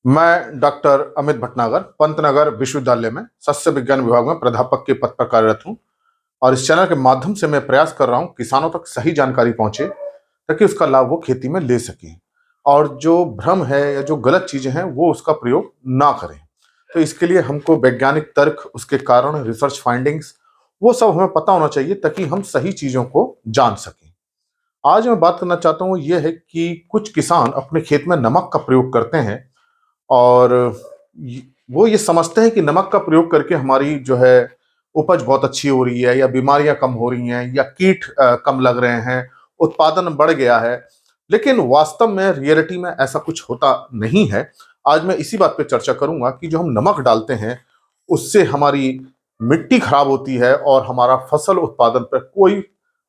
मैं डॉक्टर अमित भटनागर पंतनगर विश्वविद्यालय में सस्य विज्ञान विभाग में प्राध्यापक के पद पर कार्यरत हूं और इस चैनल के माध्यम से मैं प्रयास कर रहा हूं किसानों तक सही जानकारी पहुंचे ताकि उसका लाभ वो खेती में ले सकें और जो भ्रम है या जो गलत चीजें हैं वो उसका प्रयोग ना करें। तो इसके लिए हमको वैज्ञानिक तर्क, उसके कारण, रिसर्च फाइंडिंग्स वो सब हमें पता होना चाहिए ताकि हम सही चीजों को जान सकें। आज मैं बात करना चाहता हूँ ये है कि कुछ किसान अपने खेत में नमक का प्रयोग करते हैं और वो ये समझते हैं कि नमक का प्रयोग करके हमारी जो है उपज बहुत अच्छी हो रही है या बीमारियां कम हो रही हैं या कीट कम लग रहे हैं, उत्पादन बढ़ गया है। लेकिन वास्तव में रियलिटी में ऐसा कुछ होता नहीं है। आज मैं इसी बात पे चर्चा करूंगा कि जो हम नमक डालते हैं उससे हमारी मिट्टी खराब होती है और हमारा फसल उत्पादन पर कोई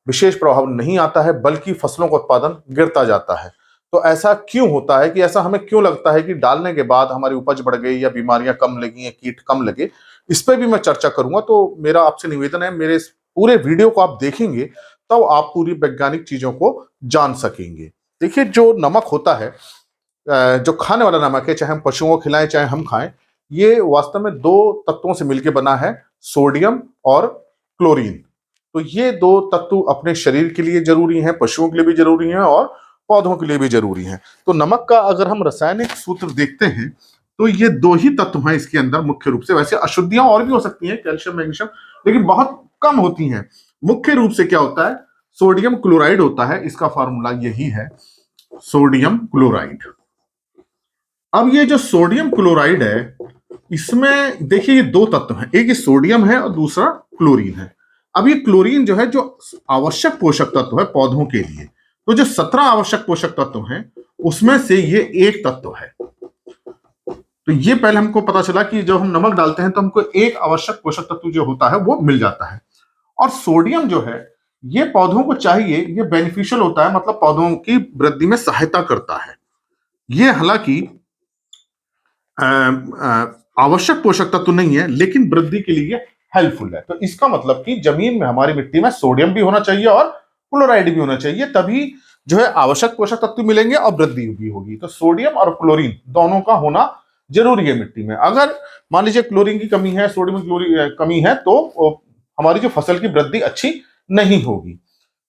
विशेष प्रभाव नहीं आता है, बल्कि फसलों का उत्पादन गिरता जाता है। तो ऐसा क्यों होता है कि ऐसा हमें क्यों लगता है कि डालने के बाद हमारी उपज बढ़ गई या बीमारियां कम लगी या कीट कम लगे? इस पे भी मैं चर्चा करूंगा। तो मेरा आपसे निवेदन है, मेरे इस पूरे वीडियो को आप देखेंगे तो आप पूरी वैज्ञानिक चीजों को जान सकेंगे। देखिए, जो नमक होता है, जो खाने वाला नमक है, चाहे हम पशुओं को खिलाएं चाहे हम खाएं, ये वास्तव में दो तत्वों से मिलकर बना है, सोडियम और क्लोरीन। तो ये दो तत्व अपने शरीर के लिए जरूरी हैं, पशुओं के लिए भी जरूरी हैं और पौधों के लिए भी जरूरी हैं। तो नमक का अगर हम रासायनिक सूत्र देखते हैं तो ये दो ही तत्व हैं इसके अंदर मुख्य रूप से। वैसे अशुद्धियां और भी हो सकती हैं, कैल्शियम, मैग्नीशियम, लेकिन बहुत कम होती हैं। मुख्य रूप से क्या होता है, सोडियम क्लोराइड होता है। इसका फार्मूला यही है, सोडियम क्लोराइड। अब ये जो सोडियम क्लोराइड है, इसमें देखिए ये दो तत्व हैं, एक ये सोडियम है और दूसरा क्लोरीन है। अब ये क्लोरीन जो है, जो आवश्यक पोषक तत्व है पौधों के लिए, तो जो 17 आवश्यक पोषक तत्व हैं उसमें से ये एक तत्व है। तो ये पहले हमको पता चला कि जब हम नमक डालते हैं तो हमको एक आवश्यक पोषक तत्व जो होता है वो मिल जाता है। और सोडियम जो है, ये पौधों को चाहिए, ये बेनिफिशियल होता है, मतलब पौधों की वृद्धि में सहायता करता है। ये हालांकि आवश्यक पोषक तत्व नहीं है, लेकिन वृद्धि के लिए हेल्पफुल है। तो इसका मतलब कि जमीन में, हमारी मिट्टी में सोडियम भी होना चाहिए और क्लोराइड भी होना चाहिए, तभी जो है आवश्यक पोषक तत्व मिलेंगे और वृद्धि भी होगी। तो सोडियम और क्लोरीन दोनों का होना जरूरी है मिट्टी में। अगर मान लीजिए क्लोरीन की कमी है, सोडियम की कमी है, तो हमारी जो फसल की वृद्धि अच्छी नहीं होगी।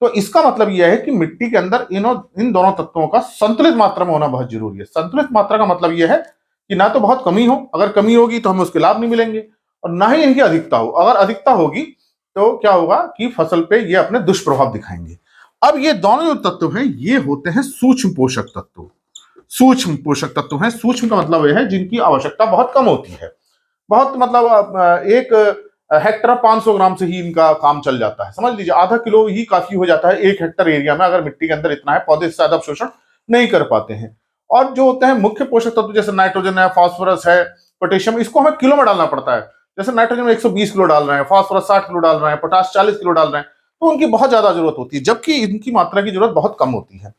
तो इसका मतलब यह है कि मिट्टी के अंदर इन दोनों तत्वों का संतुलित मात्रा में होना बहुत जरूरी है। संतुलित मात्रा का मतलब यह है कि ना तो बहुत कमी हो, अगर कमी होगी तो हमें उसके लाभ नहीं मिलेंगे, और ना ही इनकी अधिकता हो। अगर अधिकता होगी तो क्या होगा कि फसल पे ये अपने दुष्प्रभाव दिखाएंगे। अब ये दोनों जो तत्व हैं ये होते हैं सूक्ष्म पोषक तत्व। सूक्ष्म पोषक तत्व हैं, सूक्ष्म का मतलब यह है जिनकी आवश्यकता बहुत कम होती है। बहुत मतलब एक हेक्टर 500 ग्राम से ही इनका काम चल जाता है। समझ लीजिए आधा किलो ही काफी हो जाता है एक हेक्टर एरिया में। अगर मिट्टी के अंदर इतना है, पौधे इससे ज्यादा अवशोषण नहीं कर पाते हैं। और जो होते हैं मुख्य पोषक तत्व, जैसे नाइट्रोजन है, फास्फोरस है, पोटेशियम, इसको हमें किलो में डालना पड़ता है। जैसे नाइट्रोजन में 120 किलो डाल रहे हैं, फास्फोरस 60 किलो डाल रहे हैं, पोटाश 40 किलो डाल रहे हैं, तो उनकी बहुत ज्यादा जरूरत होती है, जबकि इनकी मात्रा की जरूरत बहुत कम होती है।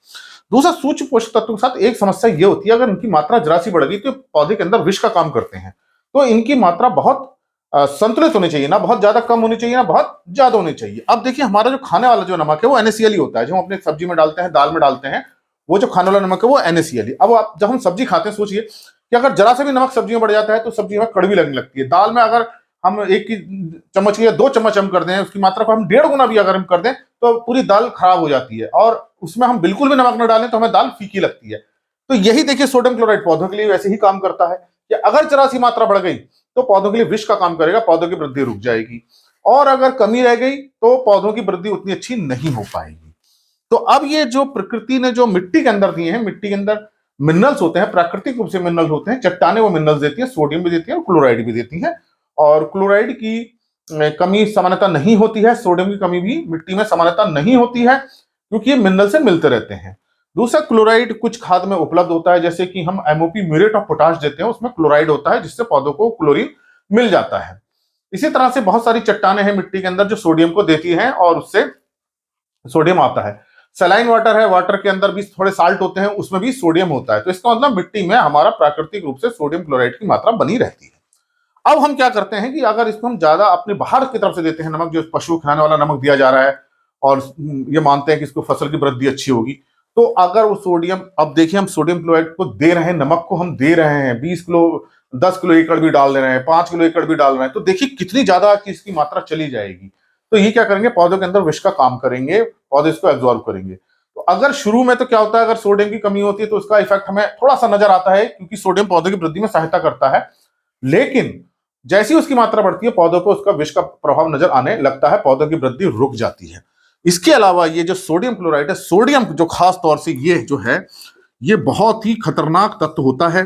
दूसरा, सूक्ष्म पोषक तत्वों के साथ एक समस्या ये होती है, अगर इनकी मात्रा जरा सी बढ़ गई तो पौधे के अंदर विष का काम करते हैं। तो इनकी मात्रा बहुत संतुलित होनी चाहिए, ना बहुत ज्यादा कम होनी चाहिए ना बहुत ज्यादा होनी चाहिए। अब देखिए, हमारा जो खाने वाला जो नमक है वो NaCl ही होता है, जो हम अपने सब्जी में डालते हैं, दाल में डालते हैं, वो जो खाने वाला नमक है वो NaCl ही। अब आप जब हम सब्जी खाते हैं, सोचिए कि अगर जरा से भी नमक सब्जी में बढ़ जाता है तो सब्जी हमें कड़वी लगने लगती है। दाल में अगर हम एक की चम्मच या 2 चम्मच हम कर दें, उसकी मात्रा को हम 1.5 गुना भी अगर हम कर दें तो पूरी दाल खराब हो जाती है। और उसमें हम बिल्कुल भी नमक न डालें तो हमें दाल फीकी लगती है। तो यही देखिए, सोडियम क्लोराइड पौधों के लिए वैसे ही काम करता है कि अगर जरा सी मात्रा बढ़ गई तो पौधों के लिए विष का काम करेगा, पौधों की वृद्धि रुक जाएगी, और अगर कमी रह गई तो पौधों की वृद्धि उतनी अच्छी नहीं हो पाएगी। तो अब ये जो प्रकृति ने जो मिट्टी के अंदर दिए हैं, मिट्टी के अंदर मिनरल्स होते हैं, प्राकृतिक रूप से मिनरल्स होते हैं, चट्टाने वो मिनरल्स देती है, सोडियम भी देती है और क्लोराइड भी देती है। और क्लोराइड की कमी सामान्यतः नहीं होती है, सोडियम की कमी भी मिट्टी में सामान्यतः नहीं होती है, क्योंकि ये मिनरल से मिलते रहते हैं। दूसरा, क्लोराइड कुछ खाद में उपलब्ध होता है, जैसे कि हम MOP, म्यूरेट ऑफ पोटाश देते हैं, उसमें क्लोराइड होता है, जिससे पौधों को क्लोरीन मिल जाता है। इसी तरह से बहुत सारी चट्टाने हैं मिट्टी के अंदर जो सोडियम को देती हैं और उससे सोडियम आता है। सलाइन वाटर है, वाटर के अंदर भी थोड़े साल्ट होते हैं, उसमें भी सोडियम होता है। तो इसका मतलब मिट्टी में हमारा प्राकृतिक रूप से सोडियम क्लोराइड की मात्रा बनी रहती है। अब हम क्या करते हैं कि अगर इसको हम ज्यादा अपने बाहर की तरफ से देते हैं नमक, जो पशु खाने वाला नमक दिया जा रहा है, और ये मानते हैं कि इसको फसल की वृद्धि अच्छी होगी, तो अगर वो सोडियम, अब देखिए हम सोडियम क्लोराइड को दे रहे हैं, नमक को हम दे रहे हैं 20 किलो 10 किलो एकड़ भी डाल दे रहे हैं, 5 किलो एकड़ भी डाल रहे हैं, तो देखिए कितनी ज्यादा की इसकी मात्रा चली जाएगी। तो ये क्या करेंगे, पौधों के अंदर विष का काम करेंगे, पौधे इसको एब्जॉर्ब करेंगे। तो अगर शुरू में तो क्या होता है, अगर सोडियम की कमी होती है तो उसका इफेक्ट हमें थोड़ा सा नजर आता है, क्योंकि सोडियम पौधे की वृद्धि में सहायता करता है। लेकिन जैसी उसकी मात्रा बढ़ती है पौधों पर उसका विष का प्रभाव नजर आने लगता है, पौधों की वृद्धि रुक जाती है। इसके अलावा ये जो सोडियम क्लोराइड है, सोडियम जो खास तौर से ये जो है, ये बहुत ही खतरनाक तत्व होता है।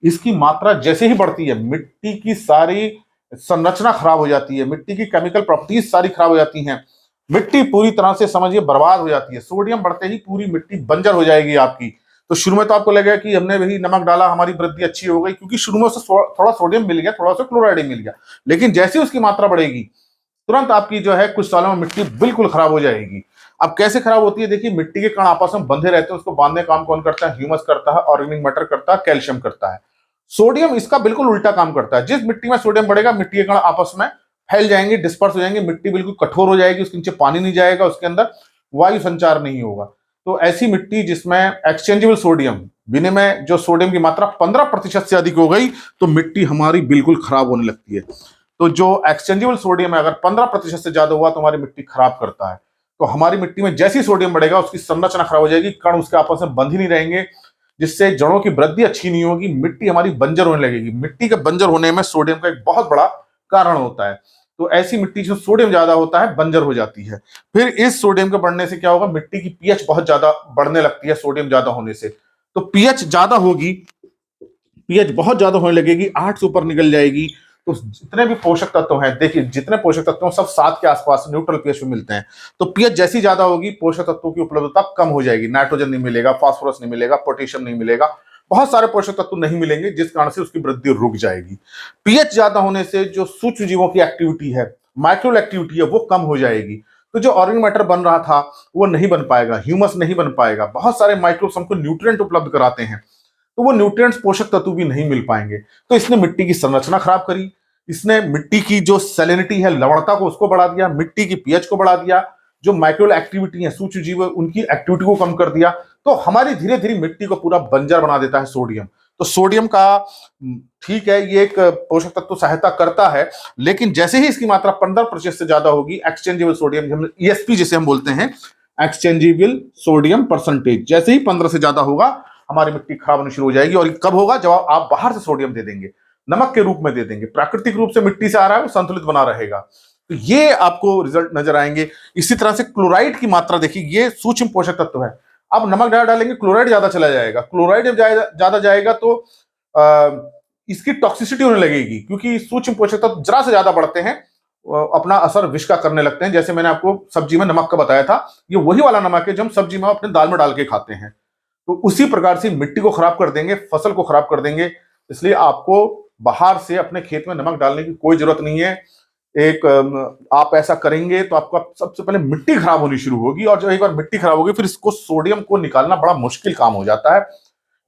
इसकी मात्रा जैसे ही बढ़ती है मिट्टी की सारी संरचना खराब हो जाती है, मिट्टी की केमिकल प्रॉपर्टीज सारी खराब हो जाती हैं, मिट्टी पूरी तरह से समझिए बर्बाद हो जाती है। सोडियम बढ़ते ही पूरी मिट्टी बंजर हो जाएगी आपकी। तो शुरू में तो आपको लगेगा कि हमने वही नमक डाला हमारी वृद्धि अच्छी हो गई, क्योंकि शुरू में उसे थोड़ा सोडियम मिल गया, थोड़ा सा क्लोराइड मिल गया। लेकिन जैसे उसकी मात्रा बढ़ेगी तुरंत आपकी जो है कुछ सालों में मिट्टी बिल्कुल खराब हो जाएगी। अब कैसे खराब होती है, देखिए मिट्टी के कण आपस में बंधे रहते हैं, उसको बांधने का काम कौन करता है, ह्यूमस करता है, ऑर्गेनिक मैटर करता है, कैल्शियम करता है। सोडियम इसका बिल्कुल उल्टा काम करता है। जिस मिट्टी में सोडियम बढ़ेगा मिट्टी के कण आपस में फैल जाएंगे, डिस्पर्स हो जाएंगे, मिट्टी बिल्कुल कठोर हो जाएगी, उसके नीचे पानी नहीं जाएगा, उसके अंदर वायु संचार नहीं होगा। तो ऐसी मिट्टी जिसमें एक्सचेंजेबल सोडियम, विनिमय जो सोडियम की मात्रा 15% से अधिक हो गई तो मिट्टी हमारी बिल्कुल खराब होने लगती है। तो जो एक्सचेंजेबल सोडियम है अगर 15% से ज्यादा हुआ तो हमारी मिट्टी खराब करता है। तो हमारी मिट्टी में जैसे ही सोडियम बढ़ेगा उसकी संरचना खराब हो जाएगी, कण उसके आपस में बंध ही नहीं रहेंगे, जिससे जड़ों की वृद्धि अच्छी नहीं होगी, मिट्टी हमारी बंजर होने लगेगी। मिट्टी के बंजर होने में सोडियम का एक बहुत बड़ा कारण होता है। तो ऐसी मिट्टी जो सोडियम ज्यादा होता है बंजर हो जाती है। फिर इस सोडियम के बढ़ने से क्या होगा, मिट्टी की पीएच बहुत ज्यादा बढ़ने लगती है सोडियम ज्यादा होने से। तो पीएच ज्यादा होगी, पीएच बहुत ज्यादा होने लगेगी, 8 से ऊपर निकल जाएगी। तो जितने भी पोषक तत्व हैं, देखिए जितने पोषक तत्व हैं सब 7 के आसपास न्यूट्रल पीएच में मिलते हैं। तो पीएच जैसी ज्यादा होगी पोषक तत्वों की उपलब्धता कम हो जाएगी, नाइट्रोजन नहीं मिलेगा, फास्फोरस नहीं मिलेगा, पोटेशियम नहीं मिलेगा, बहुत सारे पोषक तत्व नहीं मिलेंगे, जिस कारण से उसकी वृद्धि रुक जाएगी। पीएच ज्यादा होने से जो सूक्ष्म जीवों की एक्टिविटी है, माइक्रो एक्टिविटी है, वो कम हो जाएगी। तो जो ऑर्गेनिक मैटर बन रहा था वो नहीं बन पाएगा, ह्यूमस नहीं बन पाएगा, बहुत सारे माइक्रोब्स हमको न्यूट्रिएंट उपलब्ध कराते हैं तो वो न्यूट्रिएंट्स पोषक तत्व भी नहीं मिल पाएंगे। तो इसने मिट्टी की संरचना खराब करी, इसने मिट्टी की जो सैलिनिटी है, लवणता को उसको बढ़ा दिया, मिट्टी की पीएच को बढ़ा दिया, जो माइक्रो एक्टिविटी है, सूक्ष्म जीव उनकी एक्टिविटी को कम कर दिया। तो हमारी धीरे धीरे मिट्टी को पूरा बंजर बना देता है सोडियम। तो सोडियम का ठीक है ये एक पोषक तत्व सहायता करता है, लेकिन जैसे ही इसकी मात्रा 15% से ज्यादा होगी, एक्सचेंजेबल सोडियम ईएसपी जिसे हम बोलते हैं, एक्सचेंजेबल सोडियम परसेंटेज, जैसे ही 15 से ज्यादा होगा हमारी मिट्टी खराब होनी शुरू हो जाएगी। और कब होगा, जब आप बाहर से सोडियम दे देंगे, नमक के रूप में दे देंगे, प्राकृतिक रूप से मिट्टी से आ रहा है वो संतुलित बना रहेगा। तो ये आपको रिजल्ट नजर आएंगे। इसी तरह से क्लोराइड की मात्रा देखिए, ये सूक्ष्म पोषक तत्व है। अब नमक ज्यादा डालेंगे क्लोराइड ज्यादा चला जाएगा, क्लोराइड जब ज्यादा जाएगा तो इसकी टॉक्सिसिटी होने लगेगी, क्योंकि सूक्ष्म पोषक तत्व जरा से ज्यादा बढ़ते हैं अपना असर विष का करने लगते हैं। जैसे मैंने आपको सब्जी में नमक का बताया था, ये वही वाला नमक है जो हम सब्जी में अपने दाल में डाल के खाते हैं। तो उसी प्रकार से मिट्टी को खराब कर देंगे, फसल को खराब कर देंगे। इसलिए आपको बाहर से अपने खेत में नमक डालने की कोई जरूरत नहीं है। आप ऐसा करेंगे तो आपका सबसे पहले मिट्टी खराब होनी शुरू होगी, और जब एक बार मिट्टी खराब होगी फिर इसको सोडियम को निकालना बड़ा मुश्किल काम हो जाता है।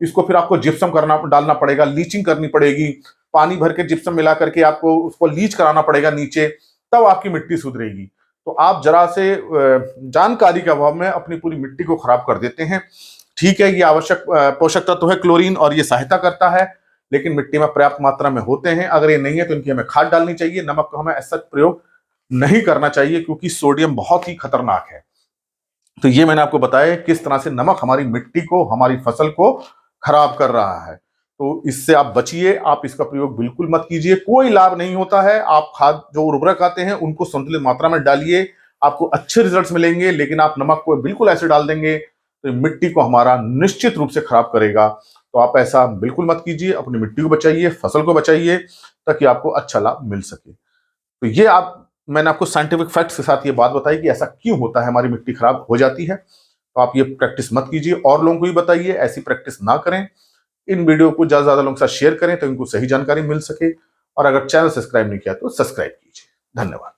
इसको फिर आपको जिप्सम डालना पड़ेगा, लीचिंग करनी पड़ेगी, पानी भर के जिप्सम मिला करके आपको उसको लीच कराना पड़ेगा नीचे, तब आपकी मिट्टी सुधरेगी। तो आप जरा से जानकारी के अभाव में अपनी पूरी मिट्टी को खराब कर देते हैं। ठीक है, ये आवश्यक पोषक तत्व है क्लोरीन और ये सहायता करता है, लेकिन मिट्टी में पर्याप्त मात्रा में होते हैं। अगर ये नहीं है तो इनकी हमें खाद डालनी चाहिए, नमक का हमें ऐसा प्रयोग नहीं करना चाहिए, क्योंकि सोडियम बहुत ही खतरनाक है। तो ये मैंने आपको बताया किस तरह से नमक हमारी मिट्टी को, हमारी फसल को खराब कर रहा है। तो इससे आप बचिए, आप इसका प्रयोग बिल्कुल मत कीजिए, कोई लाभ नहीं होता है। आप खाद जो उर्वरक आते हैं उनको संतुलित मात्रा में डालिए, आपको अच्छे रिजल्ट्स मिलेंगे। लेकिन आप नमक को बिल्कुल ऐसे डाल देंगे तो मिट्टी को हमारा निश्चित रूप से खराब करेगा। तो आप ऐसा बिल्कुल मत कीजिए, अपनी मिट्टी को बचाइए, फसल को बचाइए, ताकि आपको अच्छा लाभ मिल सके। तो ये मैंने आपको साइंटिफिक फैक्ट्स के साथ ये बात बताई कि ऐसा क्यों होता है, हमारी मिट्टी खराब हो जाती है। तो आप ये प्रैक्टिस मत कीजिए, और लोगों को भी बताइए ऐसी प्रैक्टिस ना करें। इन वीडियो को ज्यादा से ज्यादा लोगों के साथ शेयर करें तो इनको सही जानकारी मिल सके। और अगर चैनल सब्सक्राइब नहीं किया तो सब्सक्राइब कीजिए। धन्यवाद।